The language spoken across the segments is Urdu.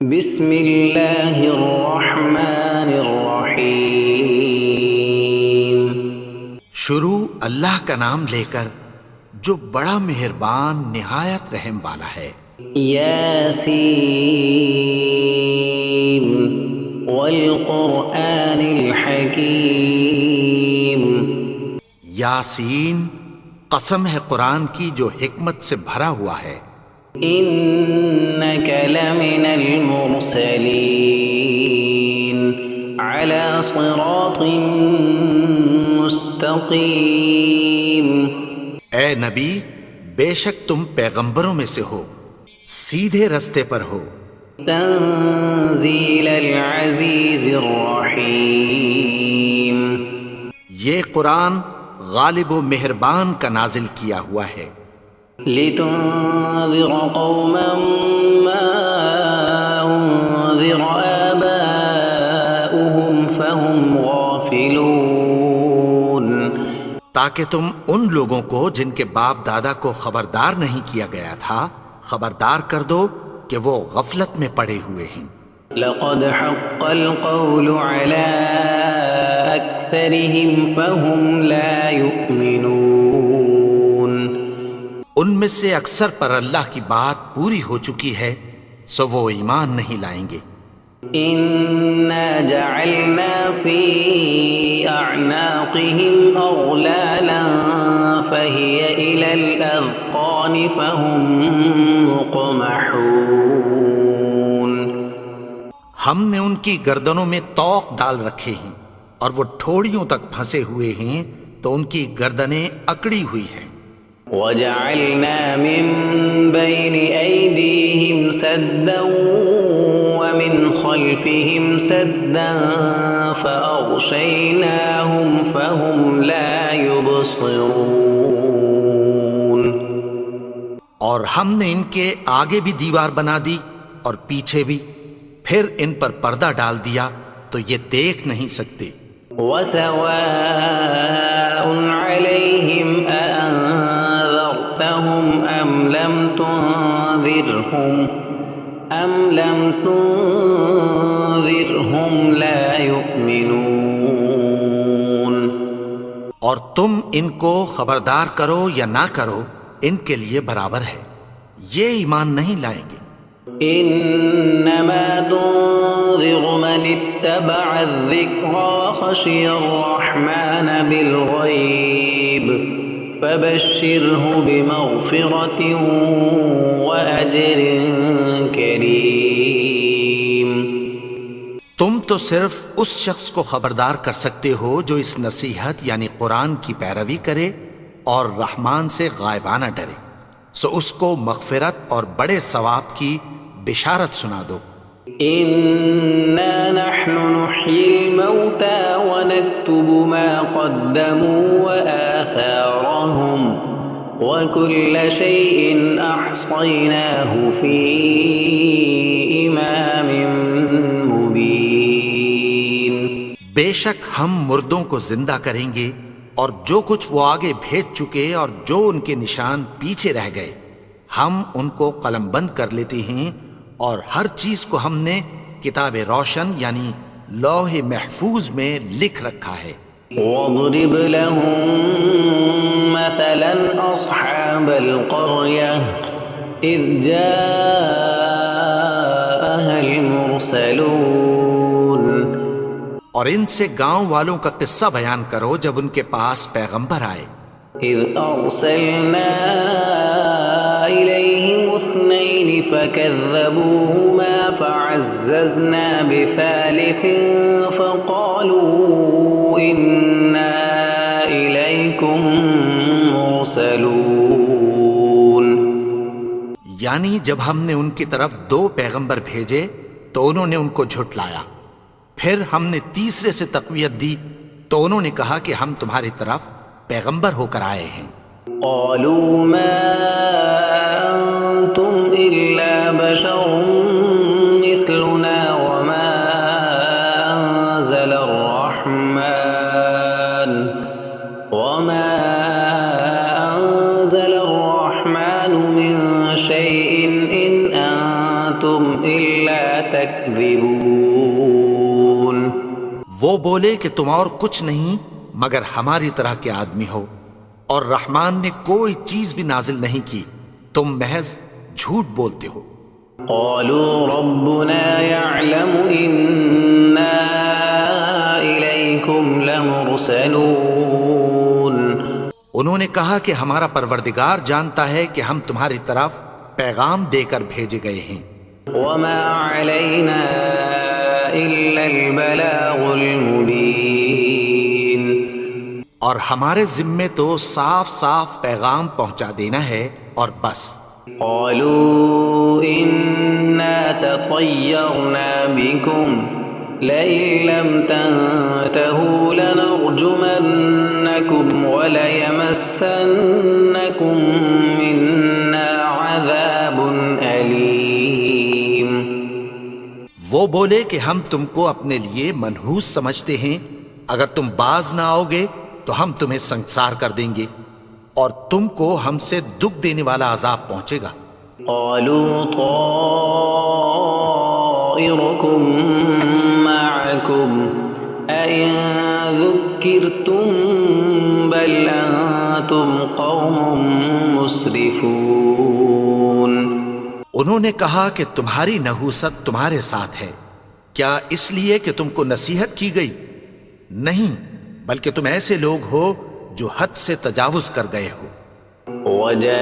بسم اللہ الرحمن الرحیم۔ شروع اللہ کا نام لے کر جو بڑا مہربان نہایت رحم والا ہے۔ یاسین والقرآن الحکیم۔ یاسین، قسم ہے قرآن کی جو حکمت سے بھرا ہوا ہے۔ انک لمن المرسلین علی صراط مستقیم۔ اے نبی، بے شک تم پیغمبروں میں سے ہو، سیدھے رستے پر ہو۔ تنزیل العزیز الرحیم۔ یہ قرآن غالب و مہربان کا نازل کیا ہوا ہے۔ لتنذر قوما ما انذر آباؤهم فهم غافلون۔ تاکہ تم ان لوگوں کو جن کے باپ دادا کو خبردار نہیں کیا گیا تھا خبردار کر دو کہ وہ غفلت میں پڑے ہوئے ہیں۔ لقد حق القول على أكثرهم فهم لا يؤمنون۔ ان میں سے اکثر پر اللہ کی بات پوری ہو چکی ہے، سو وہ ایمان نہیں لائیں گے۔ إنا جعلنا في أعناقهم أغلالا فهي إلى الأذقان فهم مقمحون۔ ہم نے ان کی گردنوں میں طوق ڈال رکھے ہیں اور وہ ٹھوڑیوں تک پھنسے ہوئے ہیں، تو ان کی گردنیں اکڑی ہوئی ہیں۔ وجعلنا من بين أيديهم سدا ومن خلفهم سدا فأغشيناهم فهم لا يبصرون۔ اور ہم نے ان کے آگے بھی دیوار بنا دی اور پیچھے بھی، پھر ان پر پردہ ڈال دیا تو یہ دیکھ نہیں سکتے۔ وسواء عليهم أأنذرتهم أم لم تنذرهم لا يؤمنون۔ اور تم ان کو خبردار کرو یا نہ کرو، ان کے لیے برابر ہے، یہ ایمان نہیں لائیں گے۔ انما تنذر من اتبع الذکر وخشی الرحمن بالغیب فبشرہ بمغفرۃ واجر کریم۔ تم تو صرف اس شخص کو خبردار کر سکتے ہو جو اس نصیحت یعنی قرآن کی پیروی کرے اور رحمان سے غائبانہ ڈرے، سو اس کو مغفرت اور بڑے ثواب کی بشارت سنا دو۔ انا نحن نحيي الموتى ونكتب ما قدموا وآثارهم وكل شيء احصيناه في امام مبين۔ بے شک ہم مردوں کو زندہ کریں گے اور جو کچھ وہ آگے بھیج چکے اور جو ان کے نشان پیچھے رہ گئے ہم ان کو قلم بند کر لیتے ہیں، اور ہر چیز کو ہم نے کتاب روشن یعنی لوح محفوظ میں لکھ رکھا ہے۔ واضرب لهم مثلا اصحاب القرية اذ جاءها المرسلون۔ اور ان سے گاؤں والوں کا قصہ بیان کرو جب ان کے پاس پیغمبر آئے۔ اذ ارسلنا الیہم اثنین فکذبوہما فعززنا بثالث فقالوا انا الیکم مرسلون۔ یعنی جب ہم نے ان کی طرف 2 پیغمبر بھیجے تو انہوں نے ان کو جھٹلایا، پھر ہم نے تیسرے سے تقویت دی تو انہوں نے کہا کہ ہم تمہاری طرف پیغمبر ہو کر آئے ہیں۔ قالوا ما انتم الا بشر مثلنا وما انزل الرحمن من شيء ان انتم الا تكذبون وہ بولے کہ تم اور کچھ نہیں مگر ہماری طرح کے آدمی ہو، اور رحمان نے کوئی چیز بھی نازل نہیں کی، تم محض جھوٹ بولتے ہو۔ قالوا ربنا يعلم إنا إليكم لمرسلون انہوں نے کہا کہ ہمارا پروردگار جانتا ہے کہ ہم تمہاری طرف پیغام دے کر بھیجے گئے ہیں، وما علينا إلا البلاغ المبين اور ہمارے ذمے تو صاف صاف پیغام پہنچا دینا ہے اور بس۔ قالوا إنا تطيرنا بكم لئن لم تنتهوا لنرجمنكم وليمسنكم منا عذاب أليم وہ بولے کہ ہم تم کو اپنے لیے منحوس سمجھتے ہیں، اگر تم باز نہ آؤ گے تو ہم تمہیں سنگسار کر دیں گے اور تم کو ہم سے دکھ دینے والا عذاب پہنچے گا۔ قالوا طائركم معكم أئن ذكرتم بل أنتم قوم مسرفون انہوں نے کہا کہ تمہاری نحوست تمہارے ساتھ ہے، کیا اس لیے کہ تم کو نصیحت کی گئی؟ نہیں، بلکہ تم ایسے لوگ ہو جو حد سے تجاوز کر گئے ہو۔ وجاء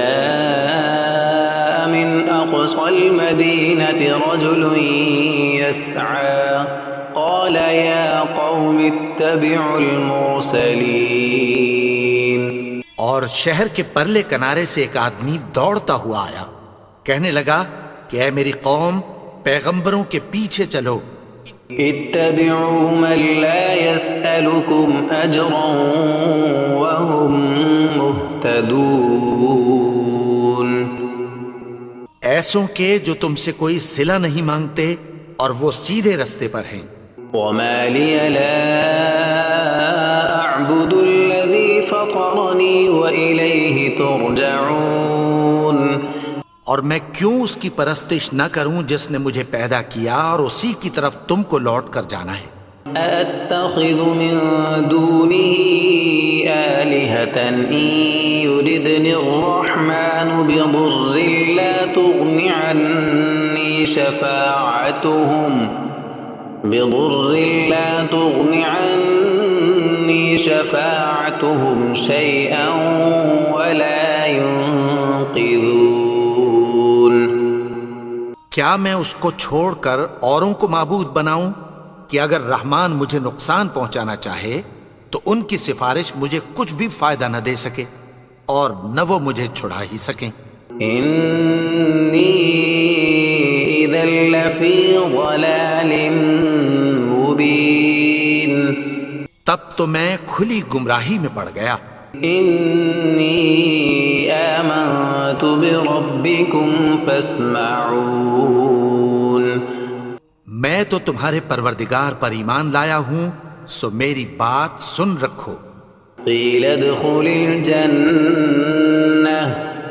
من أقصى المدينة رجل يسعى قال يا قوم اتبعوا المرسلين اور شہر کے پرلے کنارے سے ایک آدمی دوڑتا ہوا آیا، کہنے لگا کہ اے میری قوم، پیغمبروں کے پیچھے چلو۔ اتبعوا من لا يسألكم أجرا وهم مهتدون ایسوں کے جو تم سے کوئی صلہ نہیں مانگتے اور وہ سیدھے رستے پر ہیں۔ وما لي لا أعبد الذي فطرني وإليه ترجعون اور میں کیوں اس کی پرستش نہ کروں جس نے مجھے پیدا کیا اور اسی کی طرف تم کو لوٹ کر جانا ہے۔ أأتخذ من دونه آلهة إن يردني الرحمن بضر لا تغن عني شفاعتهم شيئا ولا ينقذون کیا میں اس کو چھوڑ کر اوروں کو معبود بناؤں کہ اگر رحمان مجھے نقصان پہنچانا چاہے تو ان کی سفارش مجھے کچھ بھی فائدہ نہ دے سکے اور نہ وہ مجھے چھڑا ہی سکیں۔ إني إذا لفي ضلال مبين تب تو میں کھلی گمراہی میں پڑ گیا۔ إني آمنت بربكم فاسمعون میں تو تمہارے پروردگار پر ایمان لایا ہوں، سو میری بات سن رکھو۔ قيل ادخل الجنة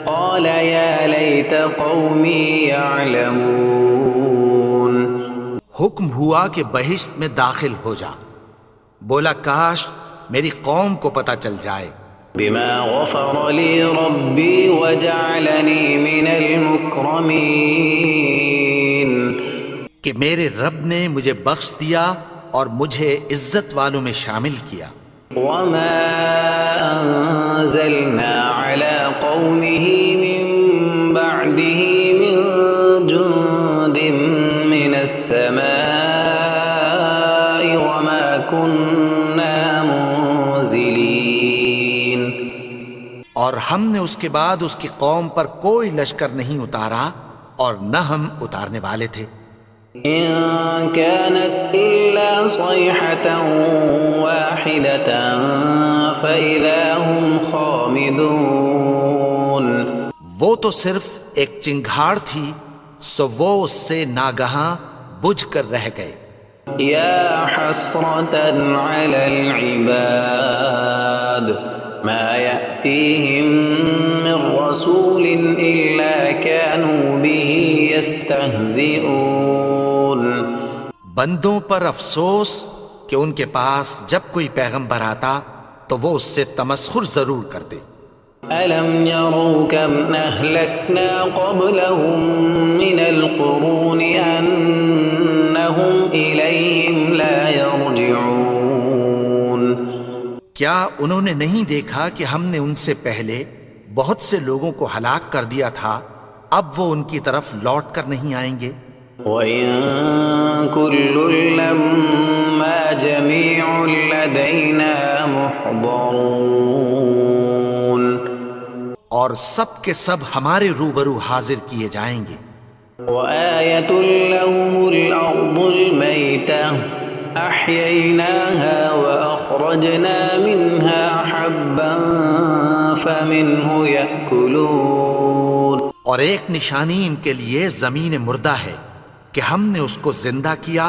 قال يا ليت قومي يعلمون حکم ہوا کہ بہشت میں داخل ہو جا، بولا کاش میری قوم کو پتہ چل جائے۔ بما غفر لي ربي وجعلني من المكرمين کہ میرے رب نے مجھے بخش دیا اور مجھے عزت والوں میں شامل کیا۔ وما أنزلنا على قومه من بعده من جند من السماء وما كنا منزلين اور ہم نے اس کے بعد اس کی قوم پر کوئی لشکر نہیں اتارا اور نہ ہم اتارنے والے تھے۔ إن كانت إلا صيحة واحدة فإذا هم خامدون وہ تو صرف ایک چنگھاڑ تھی، سو وہ اس سے ناگہاں بجھ کر رہ گئے۔ يا حسرة على العباد ما يأتيهم من رسول إلا كانوا به يستهزئون بندوں پر افسوس کہ ان کے پاس جب کوئی پیغمبر آتا تو وہ اس سے تمسخر ضرور کرتے۔ ألم يروا كم أهلكنا قبلهم من القرون أنهم إليهم لا يرجعون کیا انہوں نے نہیں دیکھا کہ ہم نے ان سے پہلے بہت سے لوگوں کو ہلاک کر دیا تھا، اب وہ ان کی طرف لوٹ کر نہیں آئیں گے؟ وَإِن كُلٌّ لَّمَّا جَمِيعٌ لَّدَيْنَا مُحْضَرُونَ اور سب کے سب ہمارے روبرو حاضر کیے جائیں گے۔ وَآيَةٌ لَّهُمُ الْأَرْضُ الْمَيْتَةُ أَحْيَيْنَاهَا وَأَخْرَجْنَا مِنْهَا حَبًّا فَمِنْهُ يَأْكُلُونَ اور ایک نشانی ان کے لیے زمین مردہ ہے کہ ہم نے اس کو زندہ کیا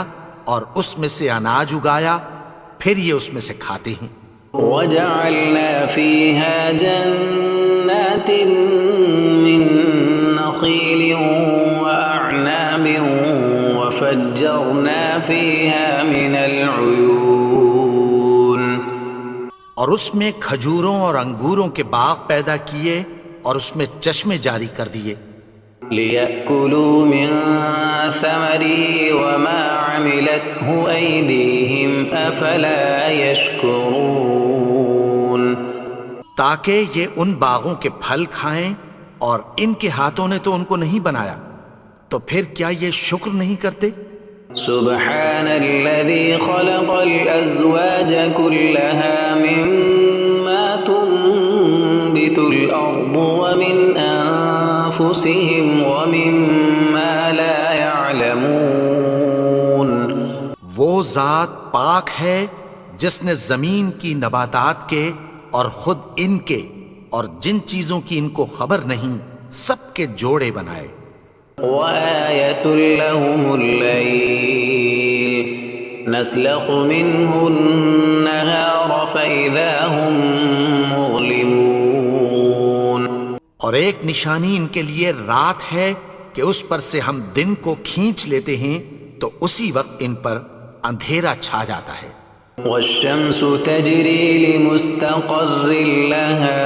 اور اس میں سے اناج اگایا، پھر یہ اس میں سے کھاتے ہیں۔ وَجَعَلْنَا فِيهَا جَنَّاتٍ مِّن نَّخِيلٍ وَأَعْنَابٍ وَفَجَّرْنَا فِيهَا مِنَ الْعُيُونِ اور اس میں کھجوروں اور انگوروں کے باغ پیدا کیے اور اس میں چشمے جاری کر دیے، لِيَأْكُلُوا مِن ثَمَرِهِ وَمَا عَمِلَتْهُ أَيْدِيهِمْ أَفَلَا يَشْكُرُونَ تاکہ یہ ان باغوں کے پھل کھائیں، اور ان کے ہاتھوں نے تو ان کو نہیں بنایا، تو پھر کیا یہ شکر نہیں کرتے؟ سبحان الذي خلق الأزواج كلها مما تنبت الأرض ومن أنفسهم ومما لا يعلمون وہ ذات پاک ہے جس نے زمین کی نباتات کے اور خود ان کے اور جن چیزوں کی ان کو خبر نہیں سب کے جوڑے بنائے۔ وآية لهم الليل نسلخ منه النهار فإذا هم مظلمون اور ایک نشانی ان کے لیے رات ہے کہ اس پر سے ہم دن کو کھینچ لیتے ہیں تو اسی وقت ان پر اندھیرا چھا جاتا ہے۔ والشمس تجري لمستقر لها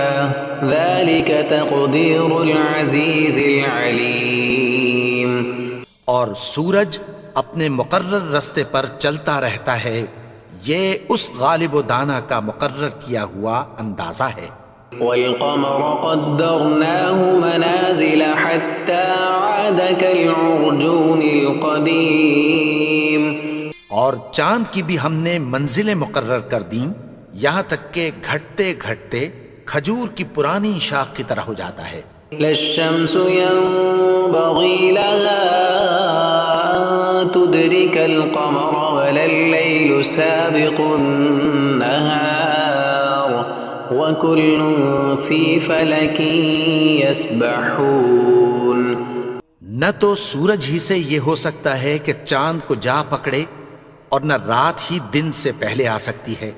ذلك تقدير العزيز العليم اور سورج اپنے مقرر رستے پر چلتا رہتا ہے، یہ اس غالب و دانا کا مقرر کیا ہوا اندازہ ہے۔ والقمر قدرناه منازل حتى عاد كالعرجون القديم اور چاند کی بھی ہم نے منزلیں مقرر کر دیں، یہاں تک کہ گھٹتے گھٹتے کھجور کی پرانی شاخ کی طرح ہو جاتا ہے۔ لا الشمس ينبغي لها أن تدرك القمر ولا الليل سابق النهار وكل في فلك يسبحون نہ تو سورج ہی سے یہ ہو سکتا ہے کہ چاند کو جا پکڑے، اور نہ رات ہی دن سے پہلے آ سکتی ہے،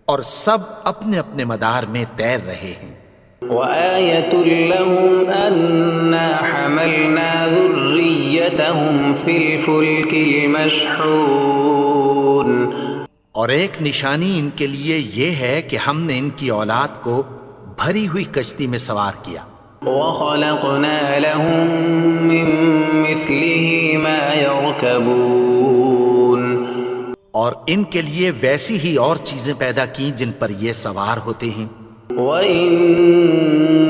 اور سب اپنے اپنے مدار میں تیر رہے ہیں۔ وآية لهم أنا حملنا ذريتهم في الفلك المشحون اور ایک نشانی ان کے لیے یہ ہے کہ ہم نے ان کی اولاد کو بھری ہوئی کشتی میں سوار کیا، وخلقنا لهم من مثله ما يركبون اور ان کے لیے ویسی ہی اور چیزیں پیدا کی جن پر یہ سوار ہوتے ہیں۔ وَإِن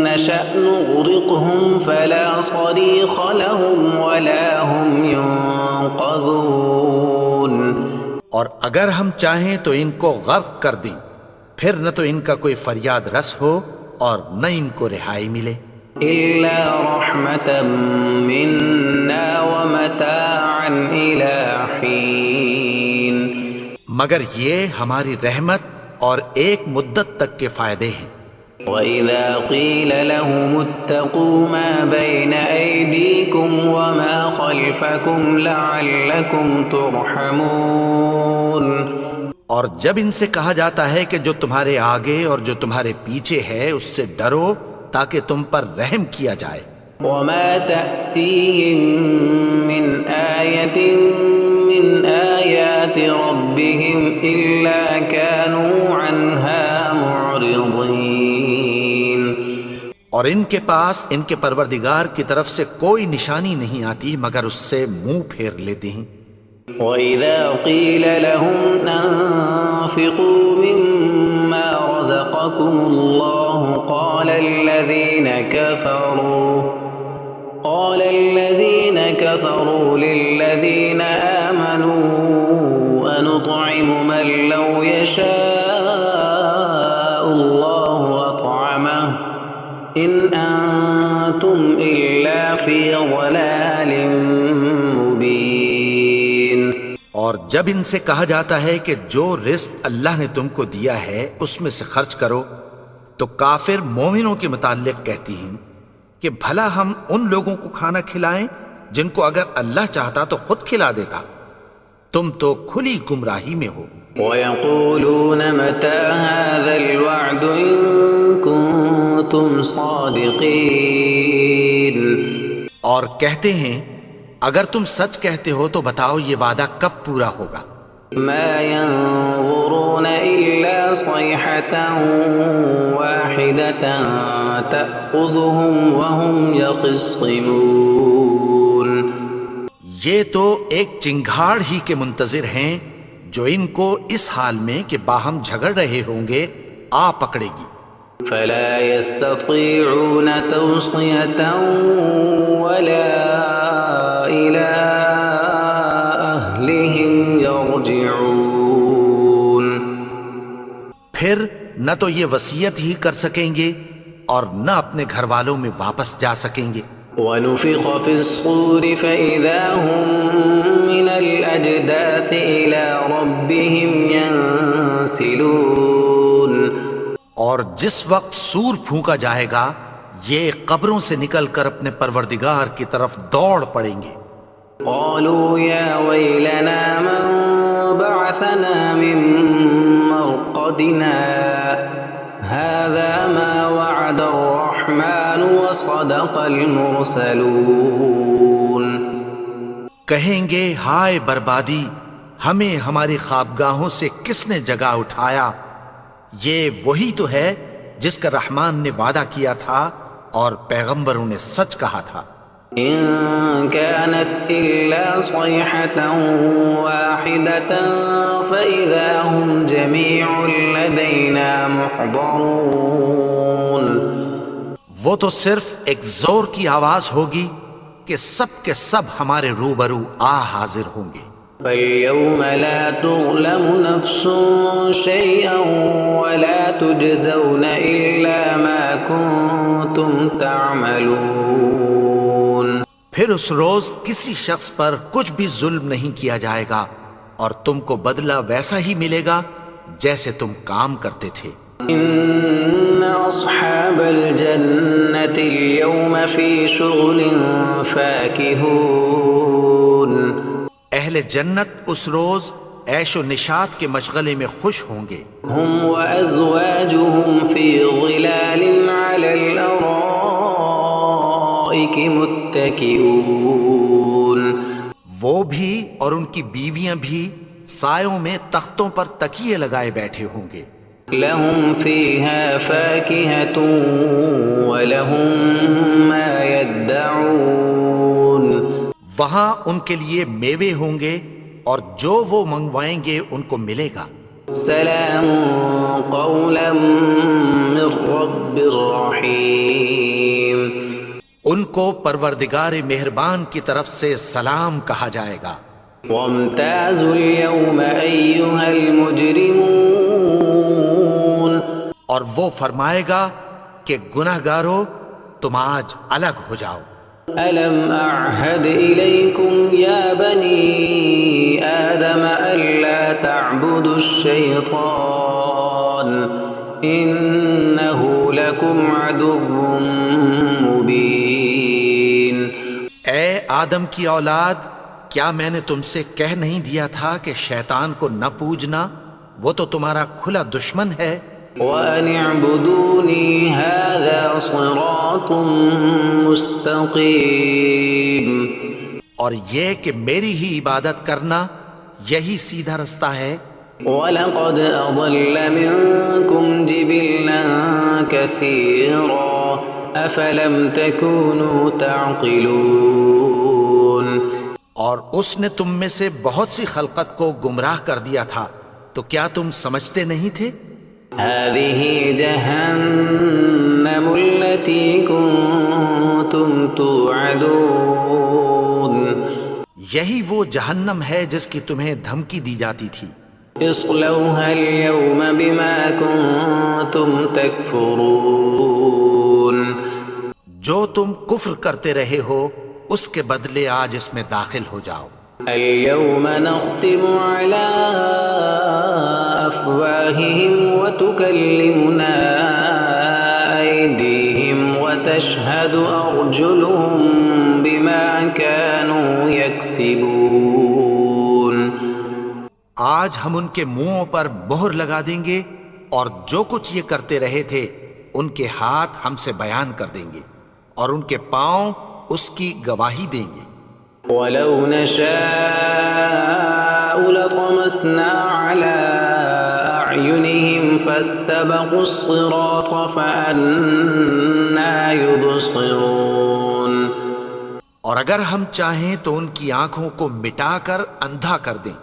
نَّشَأْ نُغْرِقْهُمْ فَلَا صَرِيخَ لَهُمْ وَلَا هُمْ يُنقَذُونَ اور اگر ہم چاہیں تو ان کو غرق کر دیں، پھر نہ تو ان کا کوئی فریاد رس ہو اور نہ ان کو رہائی ملے۔ إِلَّا رَحْمَةً مِّنَّا وَمَتَاعًا إِلَىٰ حِينٍ مگر یہ ہماری رحمت اور ایک مدت تک کے فائدے ہیں۔ وَإِذَا قِيلَ لَهُمُ اتَّقُوا مَا بَيْنَ أَيْدِيكُمْ وَمَا خَلْفَكُمْ لَعَلَّكُمْ تُرْحَمُونَ اور جب ان سے کہا جاتا ہے کہ جو تمہارے آگے اور جو تمہارے پیچھے ہے اس سے ڈرو تاکہ تم پر رحم کیا جائے۔ وما تأتيهم من آية من آيات ربهم إلا كانوا عنها معرضين۔ اور ان کے پاس ان کے پروردگار کی طرف سے کوئی نشانی نہیں آتی مگر اس سے منہ پھیر لیتے ہیں۔ وَإِذَا قِيلَ لَهُمْ أَنفِقُوا مِمَّا رَزَقَكُمُ اللَّهُ قَالَ الَّذِينَ كَفَرُوا لِلَّذِينَ آمَنُوا أَنُطْعِمُ مَن لَّوْ يَشَاءُ اللَّهُ أَطْعَمَهُ إِنْ أَنتُمْ إِلَّا فِي ضَلَالٍ مُّبِينٍ۔ اور جب ان سے کہا جاتا ہے کہ جو رزق اللہ نے تم کو دیا ہے اس میں سے خرچ کرو، تو کافر مومنوں کے متعلق کہتی ہیں کہ بھلا ہم ان لوگوں کو کھانا کھلائیں جن کو اگر اللہ چاہتا تو خود کھلا دیتا، تم تو کھلی گمراہی میں ہو۔ وَيَقُولُونَ مَتَى هَذَا الْوَعْدُ إِن كُنتُمْ صَادِقِينَ۔ اور کہتے ہیں اگر تم سچ کہتے ہو تو بتاؤ یہ وعدہ کب پورا ہوگا؟ مَا يَنظُرُونَ إِلَّا صَيْحَةً وَاحِدَةً تَأْخُذُهُمْ وَهُمْ يَخِصِّمُونَ۔ یہ تو ایک چنگھاڑ ہی کے منتظر ہیں جو ان کو اس حال میں کہ باہم جھگڑ رہے ہوں گے آ پکڑے گی۔ فَلَا يَسْتَطِيعُونَ تَوْصِيَةً وَلَا إِلَىٰ أَهْلِهِمْ يَرْجِعُونَ۔ پھر نہ تو یہ وصیت ہی کر سکیں گے اور نہ اپنے گھر والوں میں واپس جا سکیں گے۔ وَنُفِخَ فِي الصُّورِ فَإِذَا هُم مِّنَ الْأَجْدَاثِ إِلَىٰ رَبِّهِمْ يَنسِلُونَ۔ اور جس وقت سور پھونکا جائے گا یہ قبروں سے نکل کر اپنے پروردگار کی طرف دوڑ پڑیں گے۔ قالوا يا ويلنا من بعثنا من مرقدنا هذا ما وعد الرحمن وصدق المرسلون۔ کہیں گے ہائے بربادی، ہمیں ہماری خوابگاہوں سے کس نے جگا اٹھایا؟ یہ وہی تو ہے جس کا رحمان نے وعدہ کیا تھا اور پیغمبروں نے سچ کہا تھا۔ إن كانت إلا صيحة واحدة فإذا هم جميع لدينا محضرون۔ وہ تو صرف ایک زور کی آواز ہوگی کہ سب کے سب ہمارے روبرو حاضر ہوں گے۔ فَالْيَوْمَ لَا تُظْلَمُ نَفْسٌ شَيْئًا وَلَا تُجْزَوْنَ إِلَّا مَا كُنتُمْ تَعْمَلُونَ۔ پھر اس روز کسی شخص پر کچھ بھی ظلم نہیں کیا جائے گا اور تم کو بدلہ ویسا ہی ملے گا جیسے تم کام کرتے تھے۔ إِنَّ أَصْحَابَ الْجَنَّةِ الْيَوْمَ فِي شُغُلٍ فَاكِهُونَ۔ اہل جنت اس روز عیش و نشاط کے مشغلے میں خوش ہوں گے۔ هُمْ وَأَزْوَاجُهُمْ فِي ظِلَالٍ عَلَى الْأَرَائِكِ مُتَّكِئُونَ۔ وہ بھی اور ان کی بیویاں بھی سایوں میں تختوں پر تکیے لگائے بیٹھے ہوں گے۔ لَهُمْ فِيهَا فَاكِهَةٌ وَلَهُمْ مَا يَدَّعُونَ۔ وہاں ان کے لیے میوے ہوں گے اور جو وہ منگوائیں گے ان کو ملے گا۔ سلام قولا من رب رحیم۔ ان کو پروردگار مہربان کی طرف سے سلام کہا جائے گا۔ وامتازوا اليوم ایھا المجرمون۔ اور وہ فرمائے گا کہ گنہگارو تم آج الگ ہو جاؤ۔ ألم أعهد إليكم يا بني آدم ألا تعبدوا الشيطان إنه لكم عدو مبين۔ اے آدم کی اولاد، کیا میں نے تم سے کہہ نہیں دیا تھا کہ شیطان کو نہ پوجنا؟ وہ تو تمہارا کھلا دشمن ہے. وَأَنِ اعْبُدُونِي هَذَا صِرَاطٌ مُسْتَقِيمٌ. اور یہ کہ میری ہی عبادت کرنا یہی سیدھا رستہ ہے. وَلَقَدْ أَضَلَّ مِنكُمْ جِبِلًّا كَثِيرًا أَفَلَمْ تَكُونُوا تَعْقِلُونَ. اور اس نے تم میں سے بہت سی خلقت کو گمراہ کر دیا تھا، تو کیا تم سمجھتے نہیں تھے؟ هَذِهِ جَهَنَّمُ الَّتِي كُنتُمْ تُوعَدُونَ. یہی وہ جہنم ہے جس کی تمہیں دھمکی دی جاتی تھی. اصلوها اليوم بما كنتم تكفرون. جو تم کفر کرتے رہے ہو اس کے بدلے آج اس میں داخل ہو جاؤ. اليوم نختم على أفواههم وتكلمنا أيديهم وتشهد أرجلهم بما كانوا يكسبون. آج ہم ان کے منہوں پر مہر لگا دیں گے اور جو کچھ یہ کرتے رہے تھے ان کے ہاتھ ہم سے بیان کر دیں گے اور ان کے پاؤں اس کی گواہی دیں گے. وَلَوْ نَشَاءُ لَطَمَسْنَا عَلَىٰ أَعْيُنِهِمْ فَاسْتَبَقُوا الصِّرَاطَ فَأَنَّىٰ يُبْصِرُونَ. اور اگر ہم چاہیں تو ان کی آنکھوں کو مٹا کر اندھا کر دیں،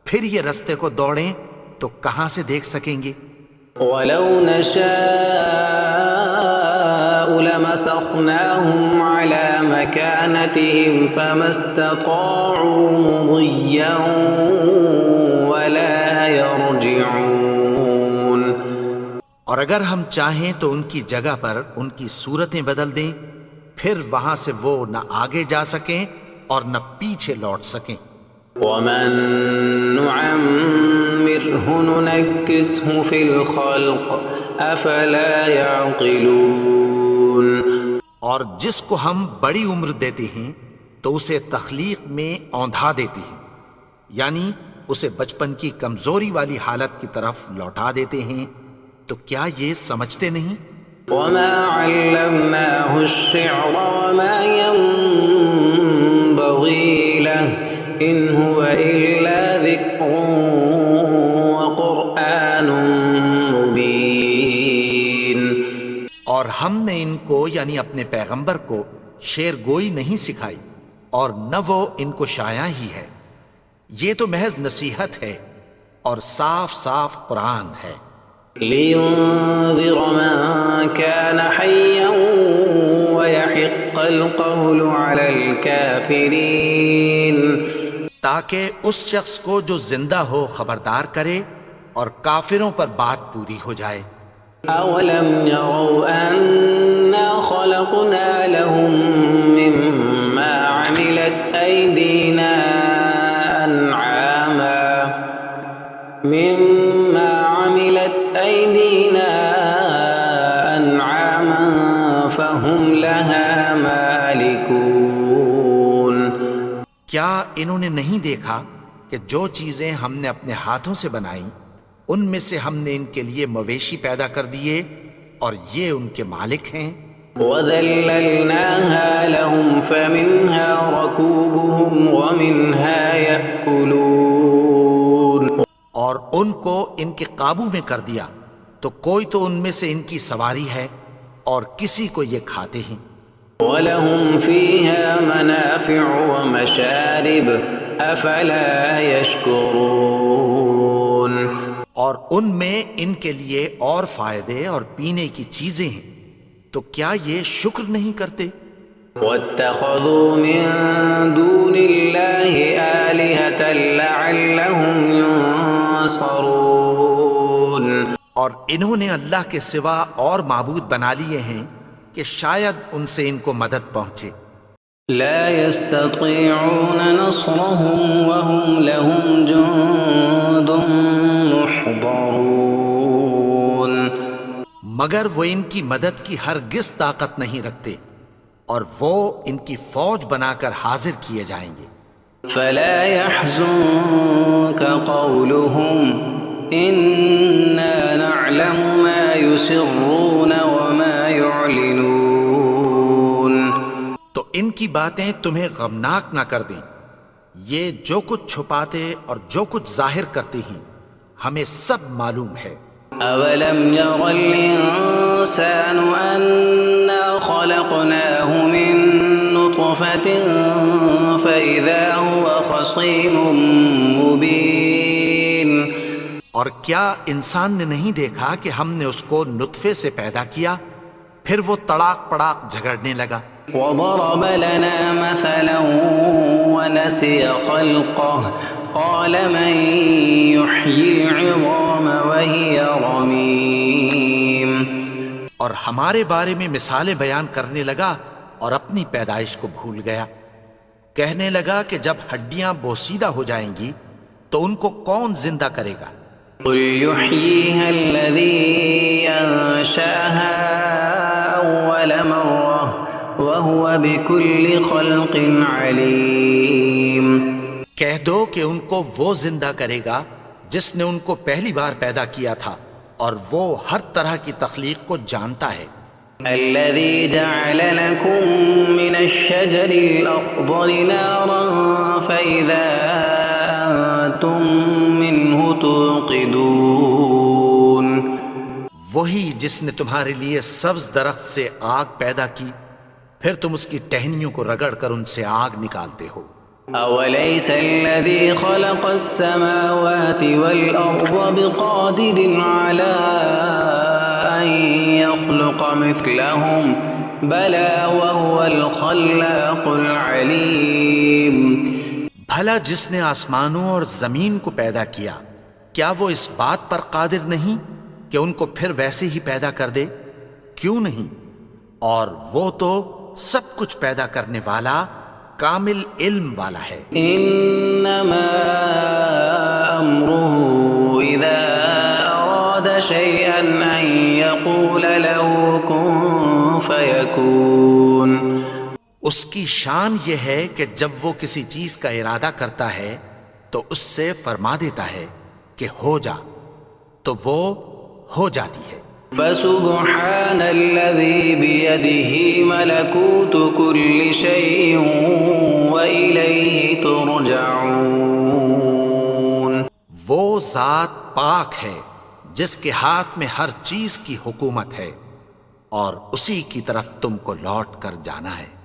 پھر یہ رستے کو دوڑیں تو کہاں سے دیکھ سکیں گے؟ وَلَوْ نَشَاءُ لَمَسَخْنَاهُمْ عَلَىٰ مَكَانَتِهِمْ فَمَا اسْتَطَاعُوا مُضِيًّا وَلَا يَرْجِعُونَ. اور اگر ہم چاہیں تو ان کی جگہ پر ان کی صورتیں بدل دیں، پھر وہاں سے وہ نہ آگے جا سکیں اور نہ پیچھے لوٹ سکیں. وَمَن نُعَمِّرْهُ نُنَكِّسْهُ فِي الْخَلْقِ أَفَلَا يَعْقِلُونَ. اور جس کو ہم بڑی عمر دیتے ہیں تو اسے تخلیق میں اوندھا دیتے ہیں، یعنی اسے بچپن کی کمزوری والی حالت کی طرف لوٹا دیتے ہیں. تو کیا یہ سمجھتے نہیں؟ وَمَا عَلَّمْنَاهُ الشِّعْرَ وَمَا يَنبَغِي لَهُ إِنْ هُوَ إِلَّا ذِكْرٌ وَقُرْآنٌ مُبِينٌ. اور ہم نے ان کو یعنی اپنے پیغمبر کو شعر گوئی نہیں سکھائی اور نہ وہ ان کو شایع ہی ہے. یہ تو محض نصیحت ہے اور صاف صاف قرآن ہے. لِيُنذِرَ مَن كَانَ حَيًّا وَيَحِقَّ الْقَوْلُ عَلَى الْكَافِرِينَ. تاکہ اس شخص کو جو زندہ ہو خبردار کرے اور کافروں پر بات پوری ہو جائے. أَوَلَمْ يَرَوْا أَنَّا خَلَقْنَا لَهُم مِّمَّا عَمِلَتْ أَيْدِينَا أَنْعَامًا فَهُمْ لَهَا مَالِكُونَ. کیا انہوں نے نہیں دیکھا کہ جو چیزیں ہم نے اپنے ہاتھوں سے بنائیں ان میں سے ہم نے ان کے لیے مویشی پیدا کر دیے اور یہ ان کے مالک ہیں. وَذَلَّلْنَاهَا لَهُمْ فَمِنْهَا رَكُوبُهُمْ وَمِنْهَا يَأْكُلُونَ. اور ان کو ان کے قابو میں کر دیا تو کوئی تو ان میں سے ان کی سواری ہے اور کسی کو یہ کھاتے ہیں. وَلَهُمْ فِيهَا مَنَافِعُ وَمَشَارِبُ أَفَلَا يَشْكُرُونَ. اور ان میں ان کے لیے اور فائدے اور پینے کی چیزیں ہیں، تو کیا یہ شکر نہیں کرتے؟ وَاتَّخَذُوا مِن دُونِ اللَّهِ آلِهَةً لَعَلَّهُمْ يُنصَرُونَ. اور انہوں نے اللہ کے سوا اور معبود بنا لیے ہیں کہ شاید ان سے ان کو مدد پہنچے. لا يستطيعون نصرهم وهم لهم جند محضرون. مگر وہ ان کی مدد کی ہرگز طاقت نہیں رکھتے اور وہ ان کی فوج بنا کر حاضر کیے جائیں گے. فلا يحزنك قولهم إنا نعلم ما يسرون وما يعلنون. تو ان کی باتیں تمہیں غمناک نہ کر دیں، یہ جو کچھ چھپاتے اور جو کچھ ظاہر کرتے ہیں ہمیں سب معلوم ہے۔ أولم ير الإنسان أنا خلقناه من نطفة فإذا هو خصيم مبين. اور کیا انسان نے نہیں دیکھا کہ ہم نے اس کو نطفے سے پیدا کیا پھر وہ تڑاک پڑاک جھگڑنے لگا۔ وضرب لنا مثلا ونسي خلقه قال من يحيي العظام وهي رميم. اور ہمارے بارے میں مثالیں بیان کرنے لگا اور اپنی پیدائش کو بھول گیا، کہنے لگا کہ جب ہڈیاں بوسیدہ ہو جائیں گی تو ان کو کون زندہ کرے گا؟ قل يحييها الذي أنشأها أول مرة وهو بكل خلق عليم. کہہ دو کہ ان کو وہ زندہ کرے گا جس نے ان کو پہلی بار پیدا کیا تھا اور وہ ہر طرح کی تخلیق کو جانتا ہے۔ الذي جعل لكم من الشجر الأخضر نارا فإذا أنتم منه توقدون. وہی جس نے تمہارے لیے سبز درخت سے آگ پیدا کی پھر تم اس کی ٹہنیوں کو رگڑ کر ان سے آگ نکالتے ہو۔ أوليس الذي خلق السماوات والأرض بقادر على أن يخلق مثلهم بلى وهو الخلاق العليم. بھلا جس نے آسمانوں اور زمین کو پیدا کیا کیا وہ اس بات پر قادر نہیں کہ ان کو پھر ویسے ہی پیدا کر دے؟ کیوں نہیں؟ اور وہ تو سب کچھ پیدا کرنے والا کامل علم والا ہے۔ إنما أمره إذا أراد شيئا أن يقول له كن فيكون. اس کی شان یہ ہے کہ جب وہ کسی چیز کا ارادہ کرتا ہے تو اس سے فرما دیتا ہے کہ ہو جا، تو وہ ہو جاتی ہے۔ فسبحان الذي بيده ملكوت كل شيء وإليه ترجعون. وہ ذات پاک ہے جس کے ہاتھ میں ہر چیز کی حکومت ہے اور اسی کی طرف تم کو لوٹ کر جانا ہے۔